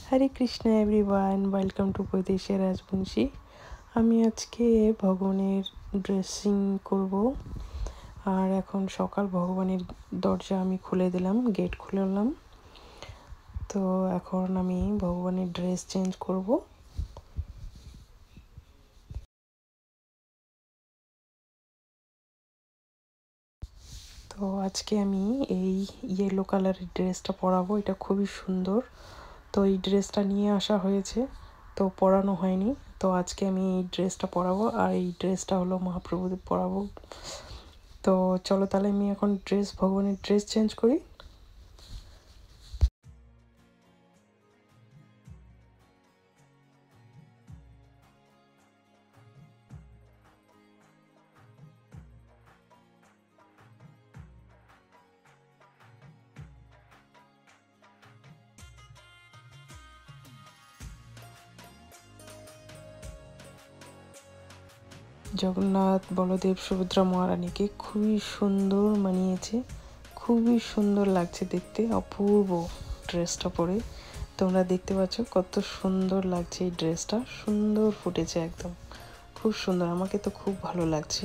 Hare Krishna everyone, welcome to Baideshia Rajbanshi. আমি আজকে ভগবানের ড্রেসিং করব। আর এখন সকাল, ভগবানের দরজা আমি খুলে দিলাম, গেট খুললাম। তো এখন আমি ভগবানের ড্রেস চেঞ্জ করব। তো আজকে আমি এই ইয়েলো কালারের ড্রেসটা পরাবো। এটা খুবই সুন্দর। তো এই ড্রেসটা নিয়ে আসা হয়েছে, তো পরানো হয়নি। তো আজকে আমি এই ড্রেসটা পরাবো, আর এই ড্রেসটা হলো মহাপ্রভুদের পরাবো। তো চলো তাহলে আমি এখন ভগবানের ড্রেস চেঞ্জ করি। জগন্নাথ, বলদেব, সুভদ্রা মহারানীকে খুবই সুন্দর মানিয়েছে, খুবই সুন্দর লাগছে দেখতে। অপূর্ব ড্রেসটা পরে তোমরা দেখতে পাচ্ছ কত সুন্দর লাগছে। এই ড্রেসটা সুন্দর ফুটেছে, একদম খুব সুন্দর। আমাকে তো খুব ভালো লাগছে।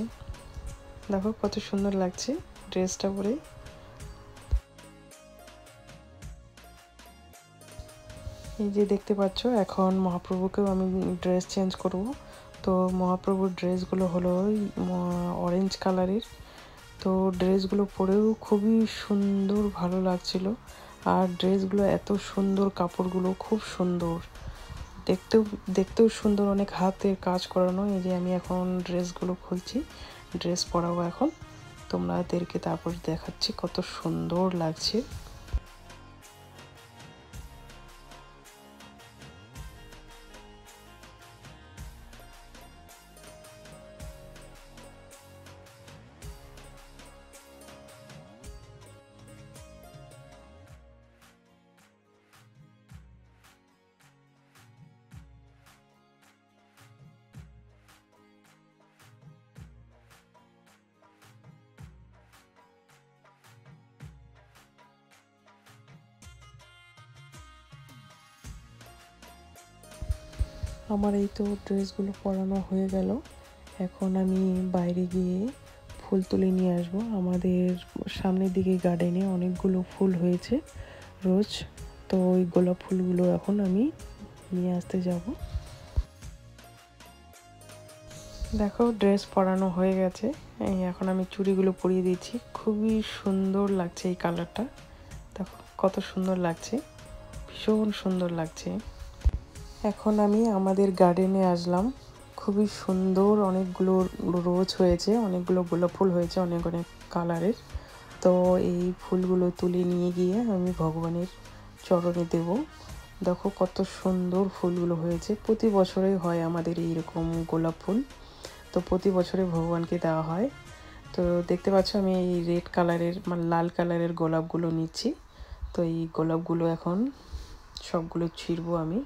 দেখো কত সুন্দর লাগছে ড্রেসটা পরে। এই যে দেখতে পাচ্ছ, এখন মহাপ্রভুকেও আমি ড্রেস চেঞ্জ করব। তো মহাপ্রভুর ড্রেসগুলো হলো অরেঞ্জ কালারের। তো ড্রেসগুলো পরেও খুবই সুন্দর, ভালো লাগছিল। আর ড্রেসগুলো এত সুন্দর, কাপড়গুলো খুব সুন্দর, দেখতেও সুন্দর, অনেক হাতের কাজ করানো। এই যে আমি এখন ড্রেসগুলো খুলছি, ড্রেস পরাবো এখন তোমাদেরকে, তারপর দেখাচ্ছি কত সুন্দর লাগছে। আমার এই তো ড্রেসগুলো পরানো হয়ে গেল। এখন আমি বাইরে গিয়ে ফুল তুলে নিয়ে আসবো। আমাদের সামনের দিকে গার্ডেনে অনেকগুলো ফুল হয়েছে রোজ। তো ওই গোলাপ ফুলগুলো এখন আমি নিয়ে আসতে যাব। দেখো ড্রেস পরানো হয়ে গেছে। এই এখন আমি চুড়িগুলো পরিয়ে দিচ্ছি। খুবই সুন্দর লাগছে এই কালারটা। দেখো কত সুন্দর লাগছে, ভীষণ সুন্দর লাগছে। এখন আমি আমাদের গার্ডেনে আসলাম। খুবই সুন্দর, অনেকগুলো রোজ হয়েছে, অনেকগুলো গোলাপ ফুল হয়েছে, অনেক অনেক কালারের। তো এই ফুলগুলো তুলে নিয়ে গিয়ে আমি ভগবানের চরণে দেব। দেখো কত সুন্দর ফুলগুলো হয়েছে। প্রতি বছরই হয় আমাদের এইরকম গোলাপ ফুল। তো প্রতি বছরে ভগবানকে দেওয়া হয়। তো দেখতে পাচ্ছ আমি এই রেড কালারের, মানে লাল কালারের গোলাপগুলো নিচ্ছি। তো এই গোলাপগুলো এখন সবগুলো ছিঁড়বো আমি।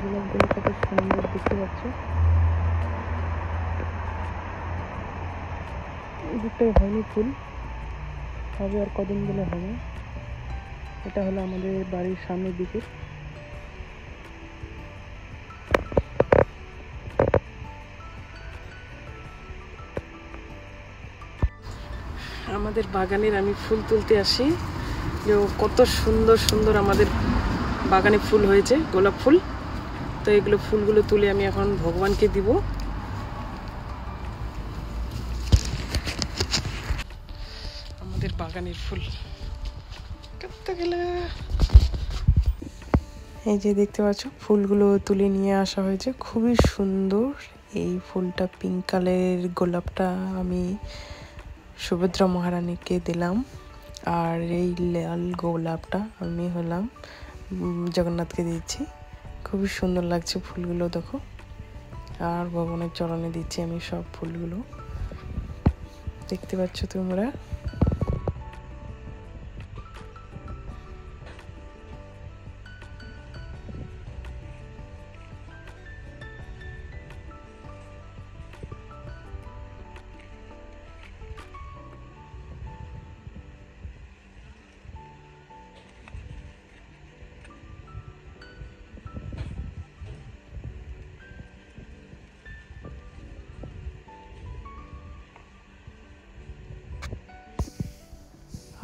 গোলাপগুলো কত সুন্দর দেখতে পাচ্ছ। এদিকটাই হয়নি ফুল, হবে আর কদিন গেলে হবে। এটা হলো আমাদের বাড়ির সামনের দিকে। আমাদের বাগানের আমি ফুল তুলতে আসি, যে কত সুন্দর সুন্দর আমাদের বাগানে ফুল হয়েছে, গোলাপ ফুল। তো এগুলো ফুলগুলো তুলে আমি এখন ভগবানকে দিব। আমাদের বাগানের ফুল করতে গেলে এই যে দেখতে পাচ্ছ ফুলগুলো তুলে নিয়ে আসা হয়েছে, খুবই সুন্দর। এই ফুলটা পিঙ্ক কালারের গোলাপটা আমি সুভদ্রা মহারানীকে দিলাম, আর এই লাল গোলাপটা আমি হলাম জগন্নাথকে দিচ্ছি। খুবই সুন্দর লাগছে ফুলগুলো দেখো। আর ভগবানের চরণে দিচ্ছি আমি সব ফুলগুলো, দেখতে পাচ্ছ তোমরা।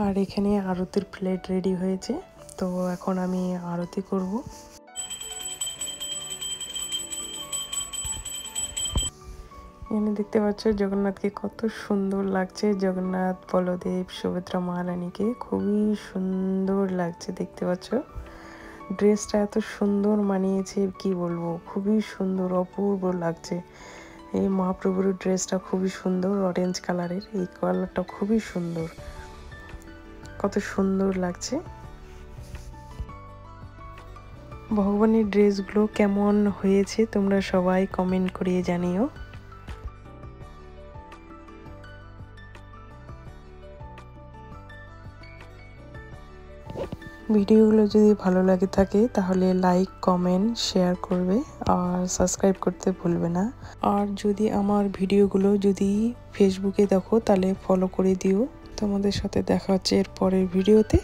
আর এখানে আরতির প্লেট রেডি হয়েছে, তো এখন আমি আরতি করব। এখানে দেখতে পাচ্ছ জগন্নাথকে কত সুন্দর লাগছে, জগন্নাথ বলদেব সুভদ্রা মহারানীকে খুবই সুন্দর লাগছে। দেখতে পাচ্ছ ড্রেসটা এত সুন্দর মানিয়েছে কি বলবো, খুবই সুন্দর অপূর্ব লাগছে। এই মহাপ্রভুর ড্রেসটা খুবই সুন্দর, অরেঞ্জ কালারের, এই কালারটা খুবই সুন্দর, কত সুন্দর লাগছে। ভগবানের ড্রেসগুলো কেমন হয়েছে তোমরা সবাই কমেন্ট করিয়ে জানিও। ভিডিওগুলো যদি ভালো লাগে থাকে তাহলে লাইক কমেন্ট শেয়ার করবে আর সাবস্ক্রাইব করতে ভুলবে না। আর যদি আমার ভিডিওগুলো যদি ফেসবুকে দেখো তাহলে ফলো করে দিও। তোমাদের সাথে দেখা হচ্ছে এর পরের ভিডিওতে।